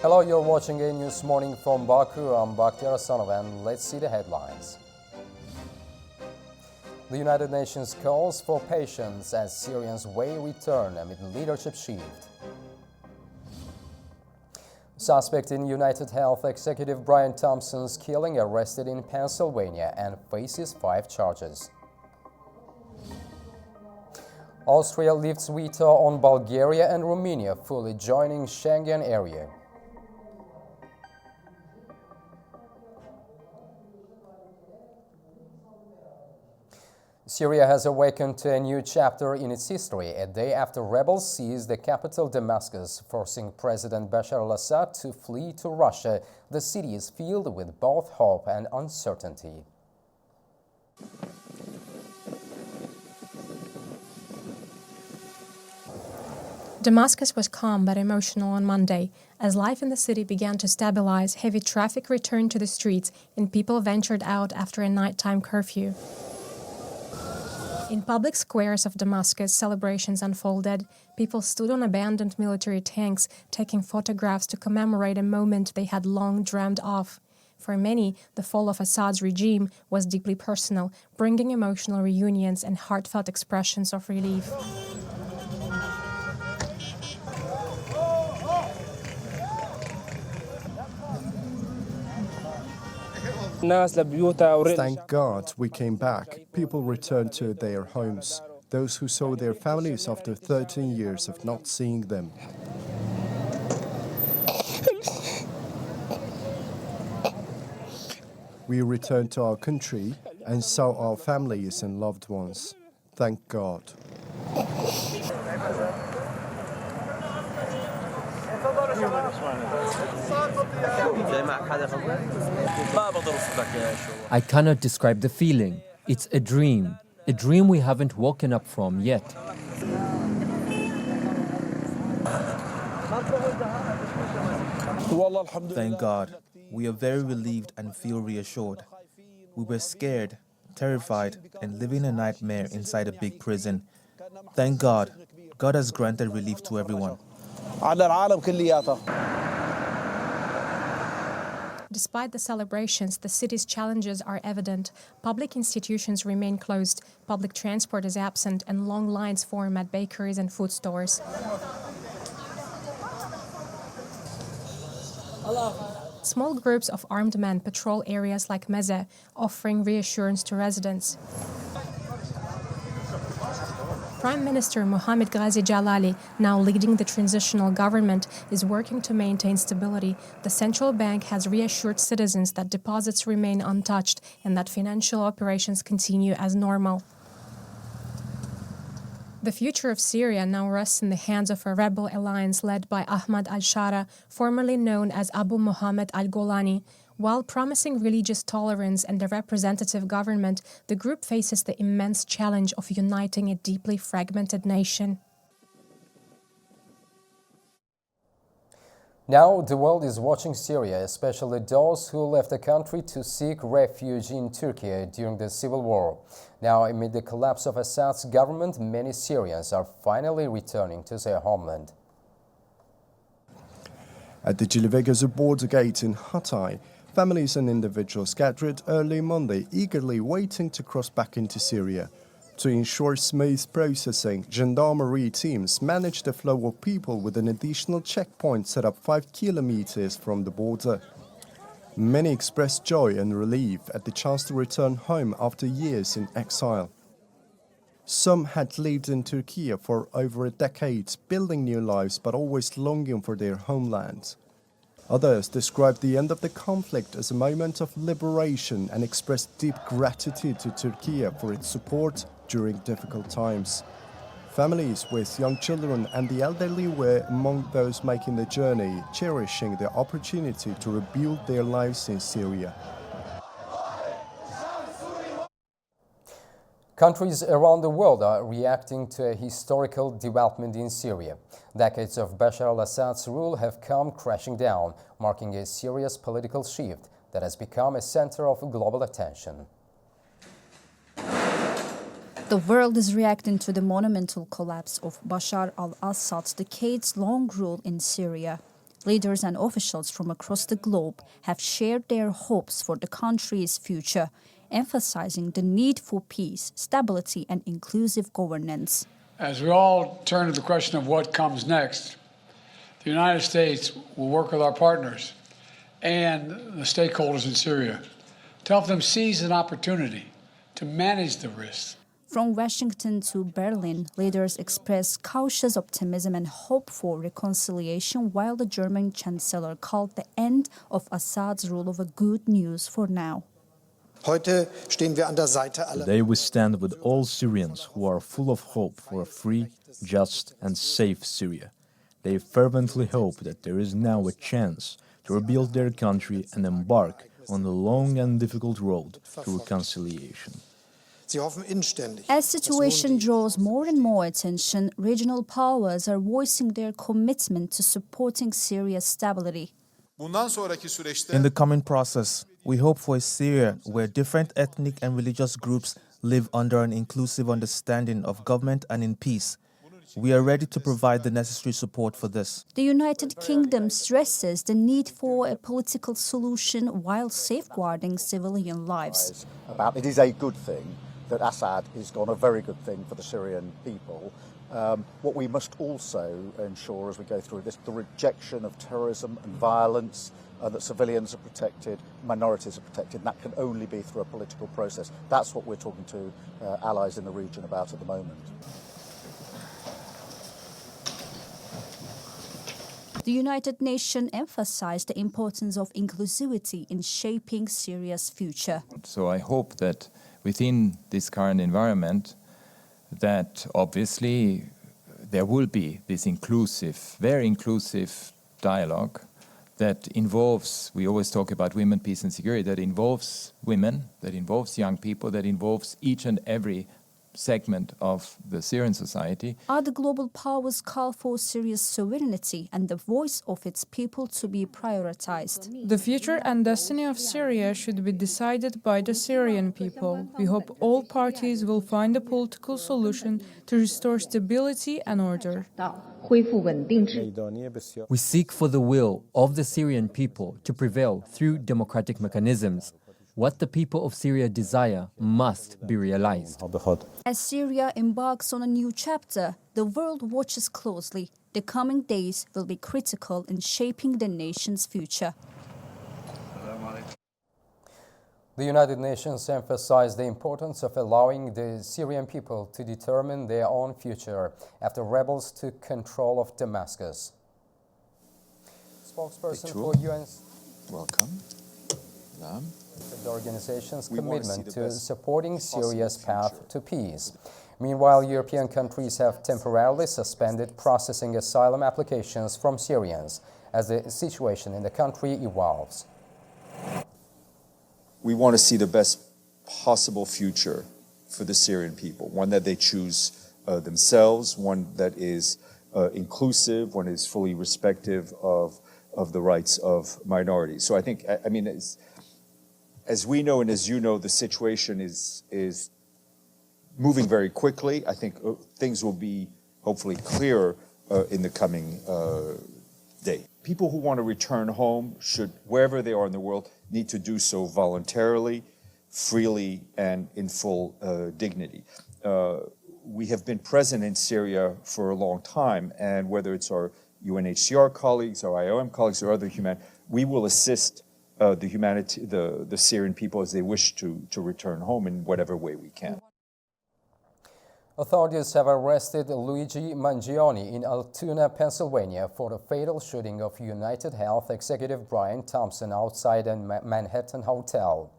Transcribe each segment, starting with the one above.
Hello, you're watching A News Morning from Baku. I'm Bakhtiar Asanov, and let's see the headlines. The United Nations calls for patience as Syrians weigh return amid leadership shift. Suspect in United Health executive Brian Thompson's killing arrested in Pennsylvania and faces 5 charges. Austria lifts veto on Bulgaria and Romania fully joining Schengen area. Syria has awakened to a new chapter in its history, a day after rebels seized the capital Damascus, forcing President Bashar al-Assad to flee to Russia. The city is filled with both hope and uncertainty. Damascus was calm but emotional on Monday. As life in the city began to stabilize, heavy traffic returned to the streets and people ventured out after a nighttime curfew. In public squares of Damascus, celebrations unfolded. People stood on abandoned military tanks, taking photographs to commemorate a moment they had long dreamed of. For many, the fall of Assad's regime was deeply personal, bringing emotional reunions and heartfelt expressions of relief. Thank God we came back. People returned to their homes. Those who saw their families after 13 years of not seeing them. We returned to our country and saw our families and loved ones. Thank God. I cannot describe the feeling. It's a dream we haven't woken up from yet. Thank God. We are very relieved and feel reassured. We were scared, terrified, and living a nightmare inside a big prison. Thank God. God has granted relief to everyone. Despite the celebrations, the city's challenges are evident. Public institutions remain closed, public transport is absent, and long lines form at bakeries and food stores. Small groups of armed men patrol areas like Meze, offering reassurance to residents. Prime Minister Mohamed Ghazi Jalali, now leading the transitional government, is working to maintain stability. The central bank has reassured citizens that deposits remain untouched and that financial operations continue as normal. The future of Syria now rests in the hands of a rebel alliance led by Ahmad al-Shara, formerly known as Abu Muhammad al-Golani. While promising religious tolerance and a representative government, the group faces the immense challenge of uniting a deeply fragmented nation. Now the world is watching Syria, especially those who left the country to seek refuge in Turkey during the civil war. Now, amid the collapse of Assad's government, many Syrians are finally returning to their homeland. At the Cilvegazi border gate in Hatay, families and individuals gathered early Monday, eagerly waiting to cross back into Syria. To ensure smooth processing, gendarmerie teams managed the flow of people with an additional checkpoint set up 5 kilometers from the border. Many expressed joy and relief at the chance to return home after years in exile. Some had lived in Turkey for over a decade, building new lives but always longing for their homeland. Others described the end of the conflict as a moment of liberation and expressed deep gratitude to Turkey for its support during difficult times. Families with young children and the elderly were among those making the journey, cherishing the opportunity to rebuild their lives in Syria. Countries around the world are reacting to a historical development in Syria. Decades of Bashar al-Assad's rule have come crashing down, marking a serious political shift that has become a center of global attention. The world is reacting to the monumental collapse of Bashar al-Assad's decades-long rule in Syria. Leaders and officials from across the globe have shared their hopes for the country's future, emphasizing the need for peace, stability, and inclusive governance. As we all turn to the question of what comes next, the United States will work with our partners and the stakeholders in Syria to help them seize an opportunity to manage the risks. From Washington to Berlin, leaders expressed cautious optimism and hope for reconciliation, while the German Chancellor called the end of Assad's rule of a good news for now. Today we stand with all Syrians who are full of hope for a free, just and safe Syria. They fervently hope that there is now a chance to rebuild their country and embark on the long and difficult road to reconciliation. As situation draws more and more attention, regional powers are voicing their commitment to supporting Syria's stability. In the coming process, we hope for a Syria where different ethnic and religious groups live under an inclusive understanding of government and in peace. We are ready to provide the necessary support for this. The United Kingdom stresses the need for a political solution while safeguarding civilian lives. It is a good thing that Assad is gone, a very good thing for the Syrian people. What we must also ensure as we go through this, the rejection of terrorism and violence, that civilians are protected, minorities are protected, and that can only be through a political process. That's what we're talking to allies in the region about at the moment. The United Nations emphasized the importance of inclusivity in shaping Syria's future. So I hope that within this current environment, that obviously there will be this inclusive, very inclusive dialogue that involves, we always talk about women, peace and security, that involves women, that involves young people, that involves each and every segment of the Syrian society. Other global powers call for Syria's sovereignty and the voice of its people to be prioritized. The future and destiny of Syria should be decided by the Syrian people. We hope all parties will find a political solution to restore stability and order. We seek for the will of the Syrian people to prevail through democratic mechanisms. What the people of Syria desire must be realized. As Syria embarks on a new chapter, the world watches closely. The coming days will be critical in shaping the nation's future. The United Nations emphasized the importance of allowing the Syrian people to determine their own future after rebels took control of Damascus. Spokesperson for UN's Welcome. the organization's commitment to supporting Syria's path to peace. Meanwhile, European countries have temporarily suspended processing asylum applications from Syrians as the situation in the country evolves. We want to see the best possible future for the Syrian people, one that they choose themselves, one that is inclusive, one that is fully respective of the rights of minorities. So I think, as we know and as you know, the situation is moving very quickly. I think things will be hopefully clearer in the coming day. People who want to return home should, wherever they are in the world, need to do so voluntarily, freely, and in full dignity. We have been present in Syria for a long time, and whether it's our UNHCR colleagues, our IOM colleagues, or other we will assist the Syrian people as they wish to return home in whatever way we can. Authorities have arrested Luigi Mangione in Altoona, Pennsylvania for the fatal shooting of United Health executive Brian Thompson outside a Manhattan hotel.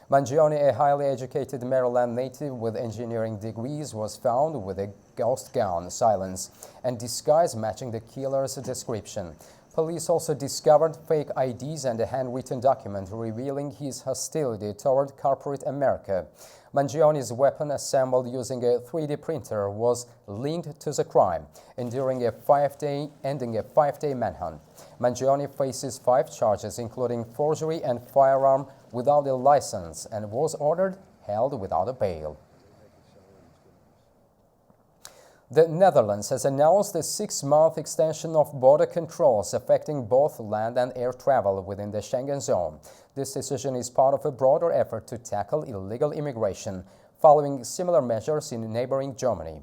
Mangione, a highly educated Maryland native with engineering degrees, was found with a ghost gown, silence, and disguise matching the killer's description. Police also discovered fake IDs and a handwritten document revealing his hostility toward corporate America. Mangione's weapon, assembled using a 3D printer, was linked to the crime, ending a five-day manhunt. Mangione faces 5 charges, including forgery and firearm without a license, and was ordered held without a bail. The Netherlands has announced a 6-month extension of border controls affecting both land and air travel within the Schengen zone. This decision is part of a broader effort to tackle illegal immigration, following similar measures in neighboring Germany.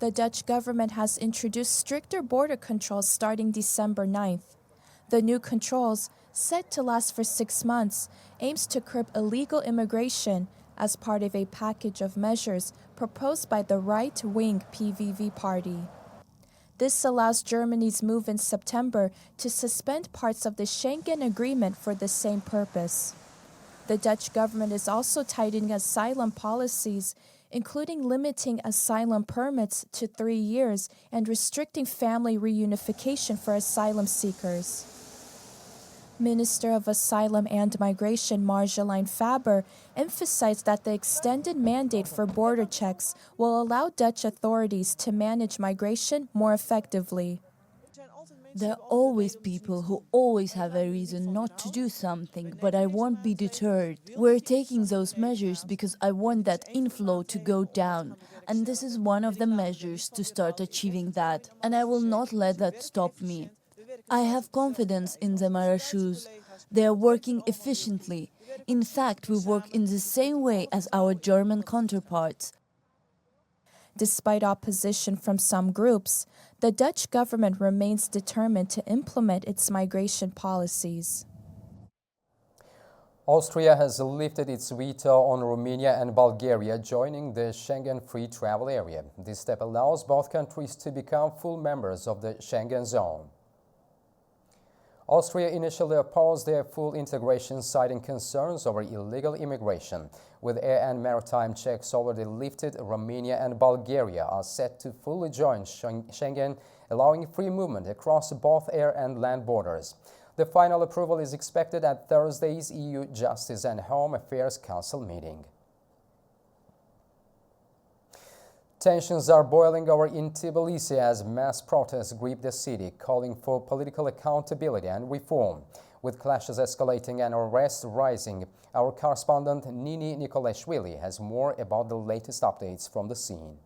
The Dutch government has introduced stricter border controls starting December 9th. The new controls, set to last for 6 months, aims to curb illegal immigration as part of a package of measures proposed by the right-wing PVV party. This allows Germany's move in September to suspend parts of the Schengen Agreement for the same purpose. The Dutch government is also tightening asylum policies, including limiting asylum permits to 3 years and restricting family reunification for asylum seekers. Minister of Asylum and Migration Marjolein Faber emphasized that the extended mandate for border checks will allow Dutch authorities to manage migration more effectively. There are always people who always have a reason not to do something, but I won't be deterred. We're taking those measures because I want that inflow to go down, and this is one of the measures to start achieving that, and I will not let that stop me. I have confidence in the maréchaux. They are working efficiently. In fact, we work in the same way as our German counterparts. Despite opposition from some groups, the Dutch government remains determined to implement its migration policies. Austria has lifted its veto on Romania and Bulgaria joining the Schengen free travel area. This step allows both countries to become full members of the Schengen zone. Austria initially opposed their full integration, citing concerns over illegal immigration. With air and maritime checks already lifted, Romania and Bulgaria are set to fully join Schengen, allowing free movement across both air and land borders. The final approval is expected at Thursday's EU Justice and Home Affairs Council meeting. Tensions are boiling over in Tbilisi as mass protests grip the city, calling for political accountability and reform. With clashes escalating and arrests rising, our correspondent Nini Nikolashvili has more about the latest updates from the scene.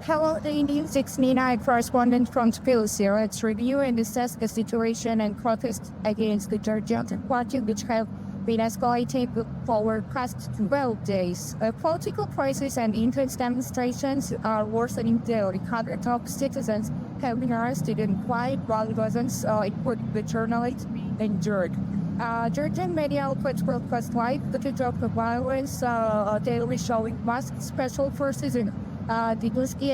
Hello, the News 69 correspondent from Tbilisi. Let's review and assess the situation and protests against the Georgian party, which have been escalating for past 12 days. Political crisis and intense demonstrations are worsening daily. Hundreds of citizens have been arrested and quiet while dozens, including the journalists, injured. Georgian media outlets broadcast live footage of the violence, daily showing masked special forces in Tbilisi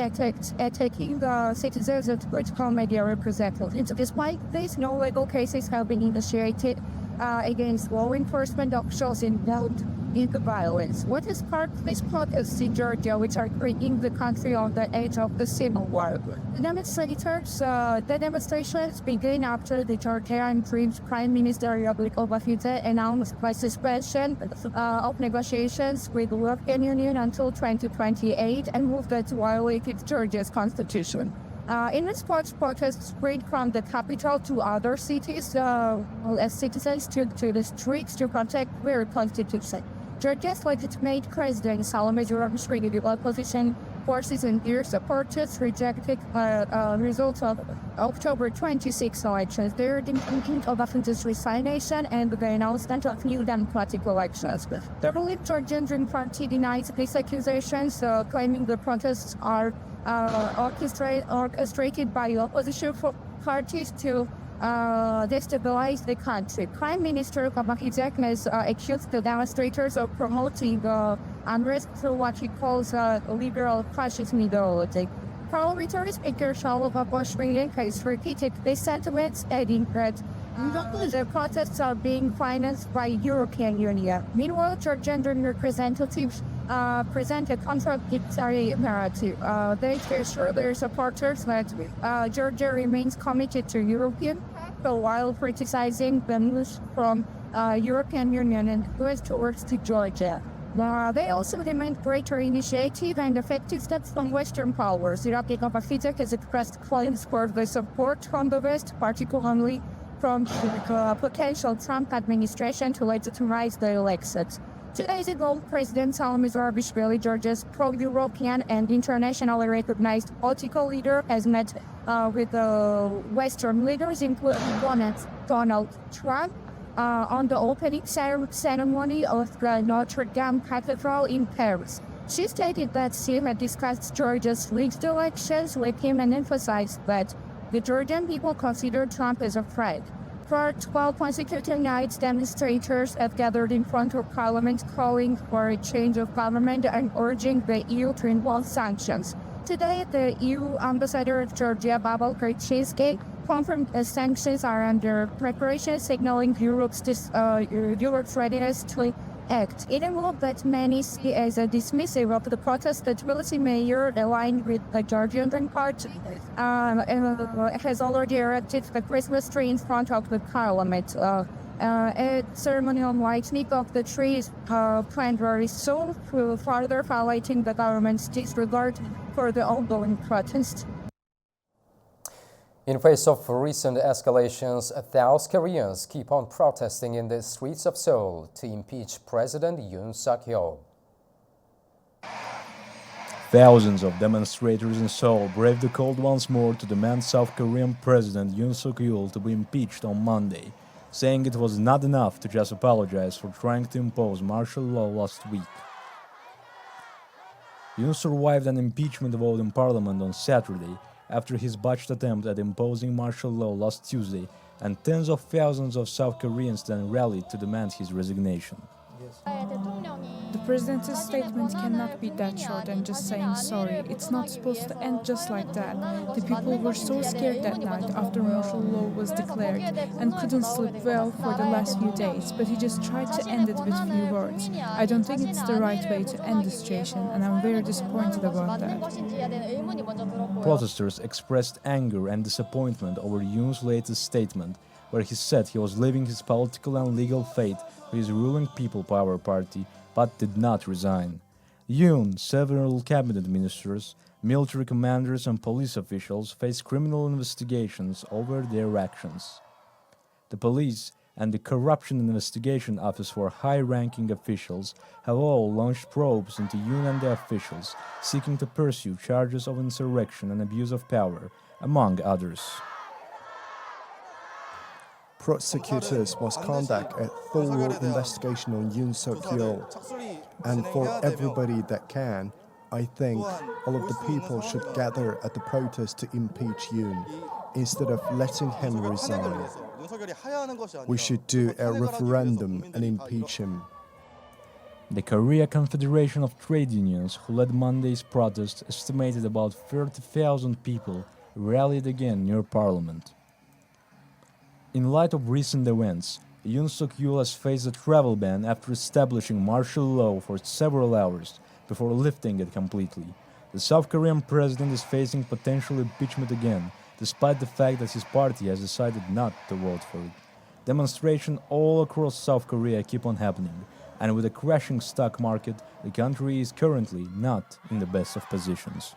attacking citizens and political media representatives. Despite this, no legal cases have been initiated against law enforcement officials involved in the violence. What has sparked these protests in Georgia, which are bringing the country on the edge of the civil war? The demonstrations begin after the Georgian Prime Minister Obafite announced the suspension of negotiations with the European Union until 2028 and moved that violated Georgia's constitution. In response, protests spread from the capital to other cities as citizens took to the streets to protect their constitution. Georgia's legitimate president Salome Zurabishvili, the opposition forces and their supporters rejected results of October 26 elections. They are demanding Obafite's resignation and the announcement of new democratic elections. The ruling Georgian Dream Party denies these accusations, claiming the protests are orchestrated by opposition parties to destabilize the country. Prime Minister Obafite has accused the demonstrators of promoting unrest through what he calls liberal fascist ideology. Parliamentary Speaker Shalom Abashvili has repeated these sentiments, adding that the protests are being financed by European Union. Meanwhile, Georgian representatives present a contradictory narrative. They assure their supporters that Georgia remains committed to European while criticizing the moves from European Union and US towards to Georgia. They also demand greater initiative and effective steps from Western powers. Iraqi Obafite has expressed claims for the support from the West, particularly from the potential Trump administration to legitimize the elections. 2 days ago, President Salome Zurabishvili, Georgia's pro-European and internationally recognized political leader, has met with Western leaders, including Donald Trump, on the opening ceremony of the Notre Dame Cathedral in Paris. She stated that she had discussed Georgia's leaked elections with him and emphasized that the Georgian people consider Trump as a threat. For 12 consecutive nights, demonstrators have gathered in front of Parliament calling for a change of government and urging the EU to involve sanctions. Today, the EU Ambassador of Georgia, Babel Kryczynski, confirmed that sanctions are under preparation, signaling Europe's readiness to act. In a move that many see as a dismissive of the protest, the Tbilisi mayor, aligned with the Georgian Party, has already erected the Christmas tree in front of the parliament. A ceremonial lighting of the tree is planned very soon, further highlighting the government's disregard for the ongoing protest. In face of recent escalations, South Koreans keep on protesting in the streets of Seoul to impeach President Yoon Suk-yeol. Thousands of demonstrators in Seoul braved the cold once more to demand South Korean President Yoon Suk-yeol to be impeached on Monday, saying it was not enough to just apologize for trying to impose martial law last week. Yoon survived an impeachment vote in parliament on Saturday after his botched attempt at imposing martial law last Tuesday, and tens of thousands of South Koreans then rallied to demand his resignation. The president's statement cannot be that short and just saying sorry. It's not supposed to end just like that. The people were so scared that night after martial law was declared and couldn't sleep well for the last few days, but he just tried to end it with few words. I don't think it's the right way to end the situation, and I'm very disappointed about that. Protesters expressed anger and disappointment over Yoon's latest statement, where he said he was leaving his political and legal fate to his ruling People Power Party, but did not resign. Yoon, several cabinet ministers, military commanders and police officials face criminal investigations over their actions. The police and the Corruption Investigation Office for high-ranking officials have all launched probes into Yoon and the officials, seeking to pursue charges of insurrection and abuse of power, among others. Prosecutors must conduct a thorough investigation on Yoon Suk-yeol. And for everybody that can, I think all of the people should gather at the protest to impeach Yoon, instead of letting him resign. We should do a referendum and impeach him. The Korea Confederation of Trade Unions, who led Monday's protest, estimated about 30,000 people rallied again near Parliament. In light of recent events, Yoon Suk-yeol has faced a travel ban after establishing martial law for several hours before lifting it completely. The South Korean president is facing potential impeachment again, despite the fact that his party has decided not to vote for it. Demonstrations all across South Korea keep on happening, and with a crashing stock market, the country is currently not in the best of positions.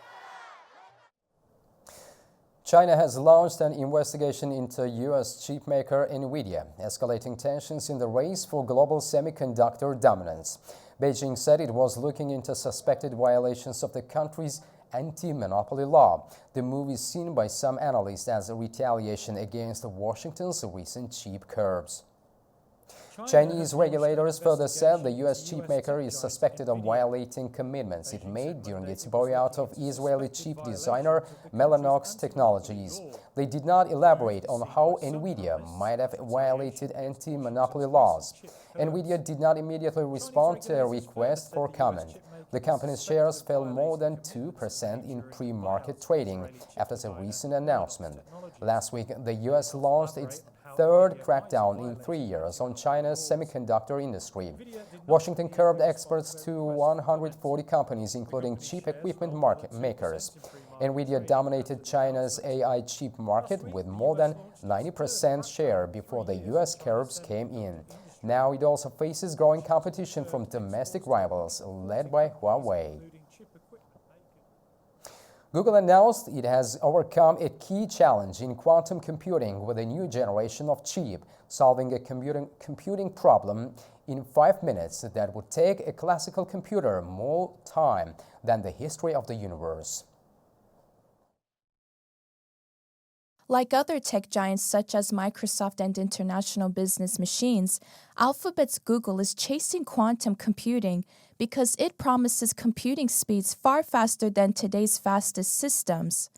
China has launched an investigation into U.S. chipmaker NVIDIA, escalating tensions in the race for global semiconductor dominance. Beijing said it was looking into suspected violations of the country's anti-monopoly law. The move is seen by some analysts as a retaliation against Washington's recent chip curbs. Chinese regulators further said the U.S. chipmaker is suspected of violating commitments it made during its buyout of Israeli chip designer Mellanox Technologies. They did not elaborate on how NVIDIA might have violated anti-monopoly laws. NVIDIA did not immediately respond to a request for comment. The company's shares fell more than 2% in pre-market trading after the recent announcement. Last week, the U.S. launched its third crackdown in 3 years on China's semiconductor industry. Washington curbed exports to 140 companies, including chip equipment makers. NVIDIA dominated China's AI chip market with more than 90% share before the U.S. curbs came in. Now it also faces growing competition from domestic rivals led by Huawei. Google announced it has overcome a key challenge in quantum computing with a new generation of chip, solving a computing problem in 5 minutes that would take a classical computer more time than the history of the universe. Like other tech giants such as Microsoft and International Business Machines, Alphabet's Google is chasing quantum computing because it promises computing speeds far faster than today's fastest systems.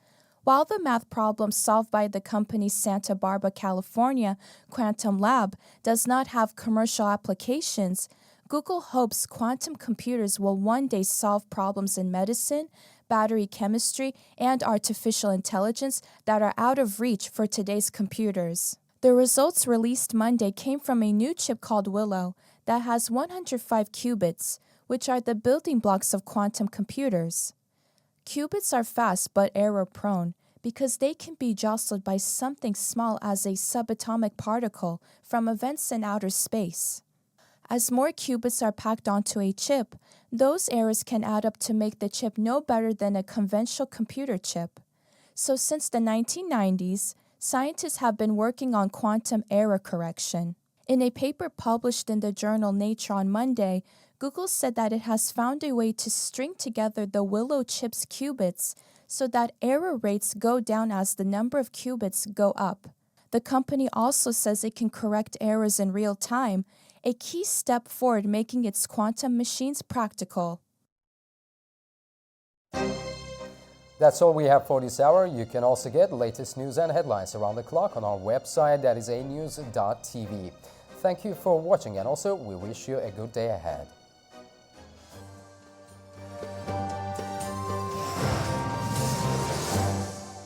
While the math problem solved by the company's Santa Barbara, California Quantum Lab does not have commercial applications, Google hopes quantum computers will one day solve problems in medicine, battery chemistry, and artificial intelligence that are out of reach for today's computers. The results released Monday came from a new chip called Willow that has 105 qubits, which are the building blocks of quantum computers. Qubits are fast but error-prone because they can be jostled by something small as a subatomic particle from events in outer space. As more qubits are packed onto a chip, those errors can add up to make the chip no better than a conventional computer chip. So since the 1990s, scientists have been working on quantum error correction. In a paper published in the journal Nature on Monday, Google said that it has found a way to string together the Willow chip's qubits so that error rates go down as the number of qubits go up. The company also says it can correct errors in real time, a key step forward making its quantum machines practical. That's all we have for this hour. You can also get latest news and headlines around the clock on our website, that is anews.tv. Thank you for watching, and also we wish you a good day ahead.